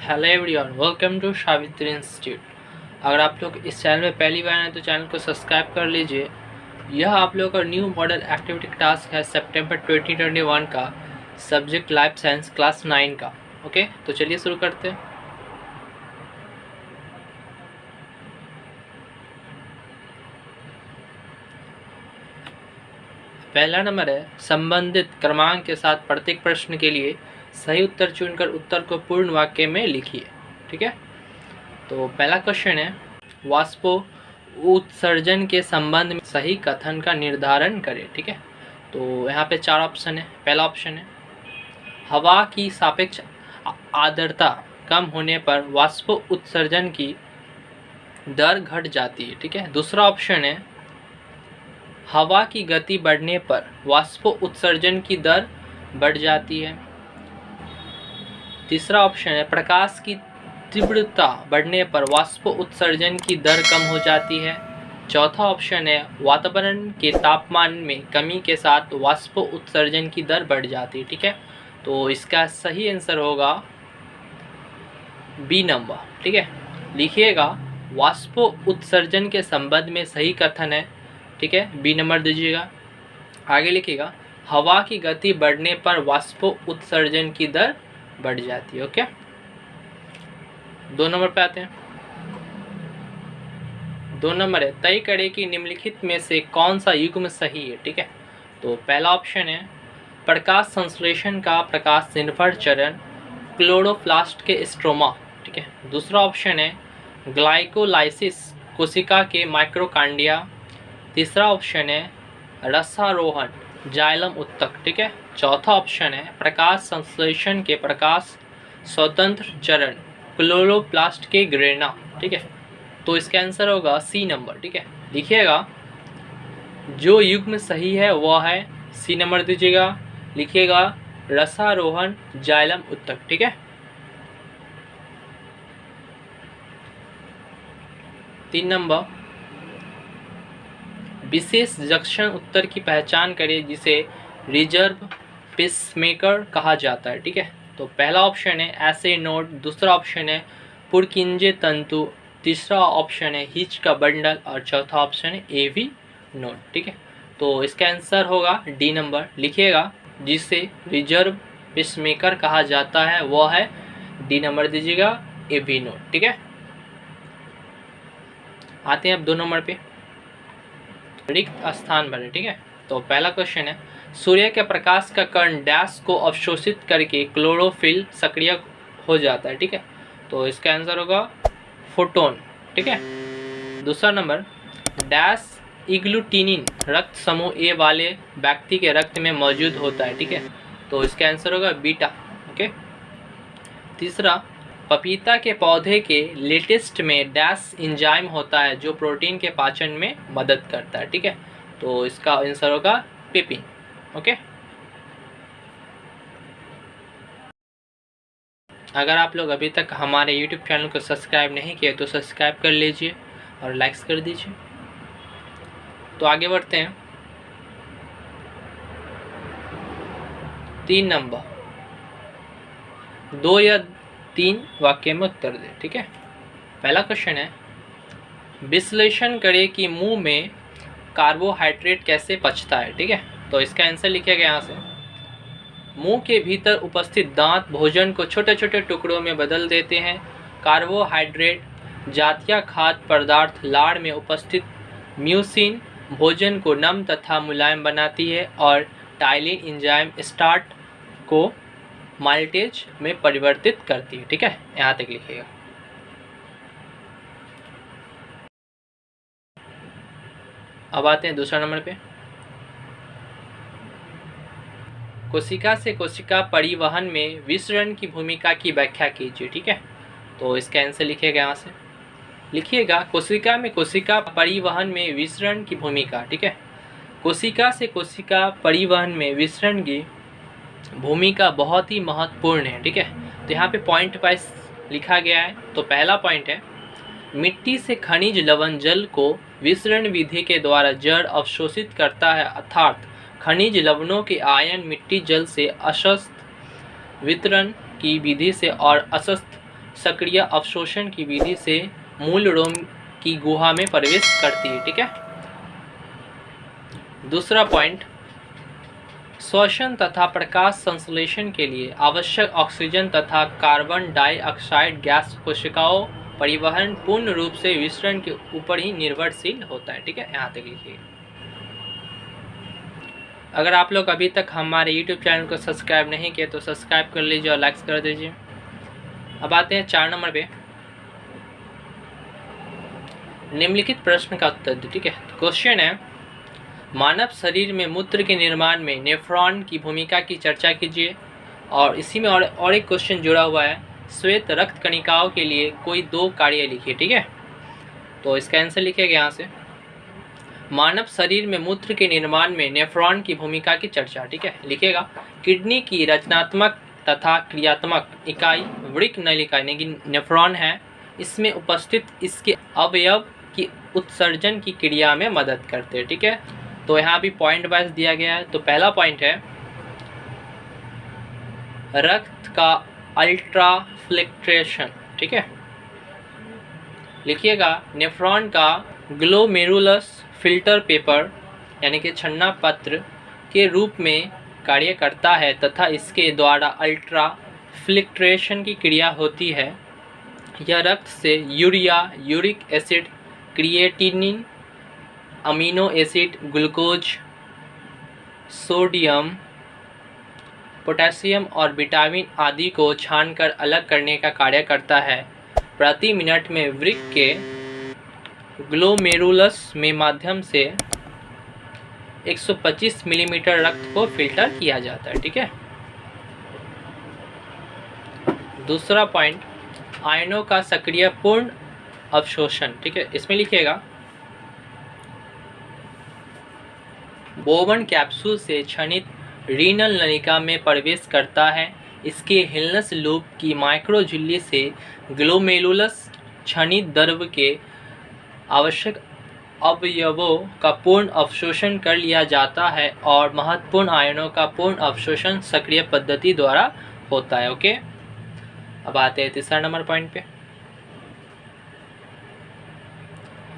Hello everyone, welcome to Savitri institute. अगर आप लोग इस चैनल में पहली बार हैं तो चैनल को सब्सक्राइब कर लीजिए। यह आप लोगों का न्यू मॉडल एक्टिविटी टास्क है सितंबर 2021 का, सब्जेक्ट लाइफ साइंस क्लास 9 का। ओके, तो चलिए शुरू करते हैं। पहला नंबर है, संबंधित क्रमांक के साथ प्रत्येक प्रश्न के लिए सही उत्तर चुनकर उत्तर को पूर्ण वाक्य में लिखिए। ठीक है, तो पहला क्वेश्चन है, वाष्पो उत्सर्जन के संबंध में सही कथन का निर्धारण करें। ठीक है, तो यहाँ पे 4 ऑप्शन है। पहला ऑप्शन है, हवा की सापेक्ष आर्द्रता कम होने पर वाष्प उत्सर्जन की दर घट जाती है। ठीक है। दूसरा ऑप्शन है, हवा की गति बढ़ने पर वाष्प उत्सर्जन की दर बढ़ जाती है। तीसरा ऑप्शन है, प्रकाश की तीव्रता बढ़ने पर वाष्प उत्सर्जन की दर कम हो जाती है। चौथा ऑप्शन है, वातावरण के तापमान में कमी के साथ वाष्प उत्सर्जन की दर बढ़ जाती है। ठीक है, तो इसका सही आंसर होगा बी नंबर। ठीक है, लिखिएगा वाष्प उत्सर्जन के संबंध में सही कथन है। ठीक है, बी नंबर दीजिएगा। आगे लिखिएगा, हवा की गति बढ़ने पर वाष्प उत्सर्जन की दर बढ़ जाती है। ओके, 2 नंबर पे आते हैं। 2 नंबर है, तय करें कि निम्नलिखित में से कौन सा युग्म सही है। ठीक है, तो पहला ऑप्शन है, प्रकाश संश्लेषण का प्रकाश निर्भर चरण क्लोरोप्लास्ट के स्ट्रोमा। ठीक है। दूसरा ऑप्शन है, ग्लाइकोलाइसिस कोशिका के माइक्रोकांडिया। तीसरा ऑप्शन है, रसारोहण जाइलम उत्तक। ठीक है। चौथा ऑप्शन है, प्रकाश संश्लेषण के प्रकाश स्वतंत्र चरण क्लोरोप्लास्ट के ग्रेना। ठीक है, तो इसका आंसर होगा सी नंबर। ठीक है, लिखिएगा जो युग्म सही है वह है सी नंबर दीजिएगा। लिखिएगा रसारोहण जाइलम उत्तक। ठीक है। 3 नंबर, विशेष जंक्शन उत्तर की पहचान करें जिसे रिजर्व पेसमेकर कहा जाता है। ठीक है, तो पहला ऑप्शन है ऐसे नोड। दूसरा ऑप्शन है पुरकिंजे तंतु। तीसरा ऑप्शन है हिच का बंडल और चौथा ऑप्शन है एवी नोड। ठीक है, तो इसका आंसर होगा डी नंबर। लिखिएगा जिसे रिजर्व पेसमेकर कहा जाता है वह है डी नंबर दीजिएगा, एवी नोड। ठीक है, आते हैं अब 2 नंबर पे, रिक्त स्थान भरें। ठीक है, तो पहला क्वेश्चन है, सूर्य के प्रकाश का कण डैश को अवशोषित करके क्लोरोफिल सक्रिय हो जाता है। ठीक है, तो इसका आंसर होगा फोटोन। ठीक है। दूसरा नंबर, डैश इग्लूटिनिन रक्त समूह ए वाले व्यक्ति के रक्त में मौजूद होता है। ठीक है, तो इसका आंसर होगा बीटा। ओके। तीसरा, पपीता के पौधे के लेटेस्ट में डैश एंजाइम होता है जो प्रोटीन के पाचन में मदद करता है। ठीक है, तो इसका आंसर होगा पेपिन। ओके, अगर आप लोग अभी तक हमारे YouTube चैनल को सब्सक्राइब नहीं किए तो सब्सक्राइब कर लीजिए और लाइक्स कर दीजिए। तो आगे बढ़ते हैं। 3 नंबर, 2 या 3 वाक्य में उत्तर दें। ठीक है, पहला क्वेश्चन है, विश्लेषण करें कि मुंह में कार्बोहाइड्रेट कैसे पचता है। ठीक है, तो इसका आंसर लिखिएगा यहाँ से, मुंह के भीतर उपस्थित दांत भोजन को छोटे छोटे टुकड़ों में बदल देते हैं। कार्बोहाइड्रेट जातीय खाद्य पदार्थ लाड़ में उपस्थित म्यूसिन भोजन को नम तथा मुलायम बनाती है और टाइलिन एंजाइम स्टार्च को माल्टेज में परिवर्तित करती है। ठीक है, यहाँ तक लिखिएगा। अब आते हैं दूसरा नंबर पे, कोशिका से कोशिका परिवहन में विसरण की भूमिका की व्याख्या कीजिए। ठीक है, तो इसका आंसर लिखिएगा यहाँ से, लिखिएगा कोशिका में कोशिका परिवहन में विसरण की भूमिका। ठीक है, कोशिका से कोशिका परिवहन में विसरण की भूमिका बहुत ही महत्वपूर्ण है। ठीक है, तो यहाँ पे पॉइंट वाइज लिखा गया है। तो पहला पॉइंट है, मिट्टी से खनिज लवण जल को विसरण विधि के द्वारा जड़ अवशोषित करता है, अर्थात खनिज लवणों के आयन मिट्टी जल से अशस्त वितरण की विधि से और असस्त सक्रिय अवशोषण की विधि से मूल रोम की गुहा में प्रवेश करती है। ठीक है। दूसरा पॉइंट, श्वसन तथा प्रकाश संश्लेषण के लिए आवश्यक ऑक्सीजन तथा कार्बन डाइऑक्साइड गैस कोशिकाओं परिवहन पूर्ण रूप से विसरण के ऊपर ही निर्भरशील होता है। ठीक है, यहाँ तक लिखिए। अगर आप लोग अभी तक हमारे YouTube चैनल को सब्सक्राइब नहीं किए तो सब्सक्राइब कर लीजिए और लाइक्स कर दीजिए। अब आते हैं 4 नंबर पे, निम्नलिखित प्रश्न का उत्तर दो। ठीक है, क्वेश्चन है, मानव शरीर में मूत्र के निर्माण में नेफ्रॉन की भूमिका की चर्चा कीजिए। और इसी में और एक क्वेश्चन जुड़ा हुआ है, श्वेत रक्त कणिकाओं के लिए कोई 2 कार्य लिखिए। ठीक है, तो इसका आंसर लिखिएगा यहाँ से, मानव शरीर में मूत्र के निर्माण में नेफ्रॉन की भूमिका की चर्चा। ठीक है, लिखिएगा, किडनी की रचनात्मक तथा क्रियात्मक इकाई वृक्क नलिका यानी कि नेफ्रॉन है। इसमें उपस्थित इसके अवयव की उत्सर्जन की क्रिया में मदद करते हैं। ठीक है, तो यहाँ भी पॉइंट वाइज दिया गया है। तो पहला पॉइंट है, रक्त का अल्ट्राफिल्ट्रेशन। ठीक है, लिखिएगा, नेफ्रॉन का ग्लोमेरुलस फिल्टर पेपर यानी कि छन्ना पत्र के रूप में कार्य करता है तथा इसके द्वारा अल्ट्रा फिल्ट्रेशन की क्रिया होती है। यह रक्त से urea, uric acid, creatinine, amino acid, glucose, sodium, potassium और विटामिन आदि को छानकर अलग करने का कार्य करता है। प्रति मिनट में वृक्क के ग्लोमेरुलस में माध्यम से 125 मिलीमीटर रक्त को फिल्टर किया जाता है। ठीक है। दूसरा पॉइंट, आयनों का सक्रिय पूर्ण अवशोषण। ठीक है, इसमें लिखिएगा, बोवन कैप्सूल से क्षणित रीनल नलिका में प्रवेश करता है। इसके हिल्नस लूप की माइक्रोझिल्ली से ग्लोमेरुलस क्षणित द्रव के आवश्यक अवयवों का पूर्ण अवशोषण कर लिया जाता है और महत्वपूर्ण आयनों का पूर्ण अवशोषण सक्रिय पद्धति द्वारा होता है। ओके, अब आते हैं तीसरा नंबर पॉइंट पे,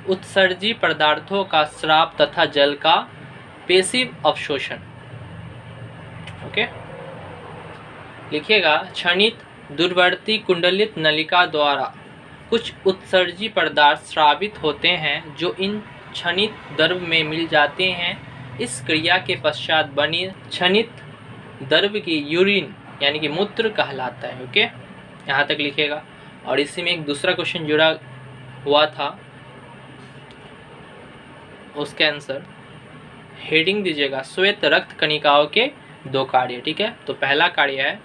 उत्सर्जी पदार्थों का स्राव तथा जल का पेसिव अवशोषण। ओके, लिखिएगा, क्षणित दूरवर्ती कुंडलित नलिका द्वारा कुछ उत्सर्जी पदार्थ स्रावित होते हैं जो इन क्षणित द्रव में मिल जाते हैं। इस क्रिया के पश्चात बनी क्षणित द्रव की यूरिन यानी कि मूत्र कहलाता है। ओके, यहाँ तक लिखिएगा। और इसी में एक दूसरा क्वेश्चन जुड़ा हुआ था, उसका आंसर हेडिंग दीजिएगा, श्वेत रक्त कणिकाओं के 2 कार्य। ठीक है, तो पहला कार्य है,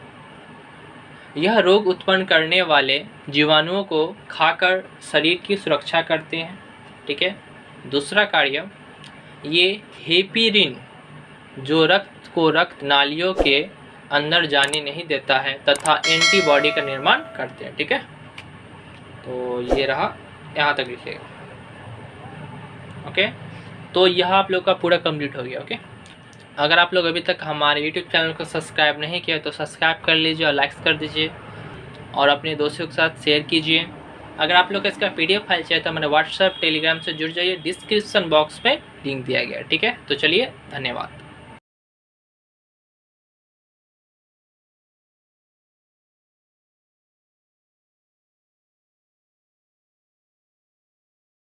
यह रोग उत्पन्न करने वाले जीवाणुओं को खाकर शरीर की सुरक्षा करते हैं। ठीक है। दूसरा कार्य, ये हेपेरिन जो रक्त को रक्त नालियों के अंदर जाने नहीं देता है तथा एंटीबॉडी का निर्माण करते हैं। ठीक है, तो ये रहा, यहाँ तक लिखिएगा। ओके, तो यह आप लोग का पूरा कंप्लीट हो गया। ओके, अगर आप लोग अभी तक हमारे YouTube चैनल को सब्सक्राइब नहीं किया तो सब्सक्राइब कर लीजिए और लाइक्स कर दीजिए और अपने दोस्तों के साथ शेयर कीजिए। अगर आप लोग इसका PDF फाइल चाहिए तो हमारे WhatsApp, Telegram से जुड़ जाइए, डिस्क्रिप्शन बॉक्स में लिंक दिया गया है। ठीक है, तो चलिए, धन्यवाद।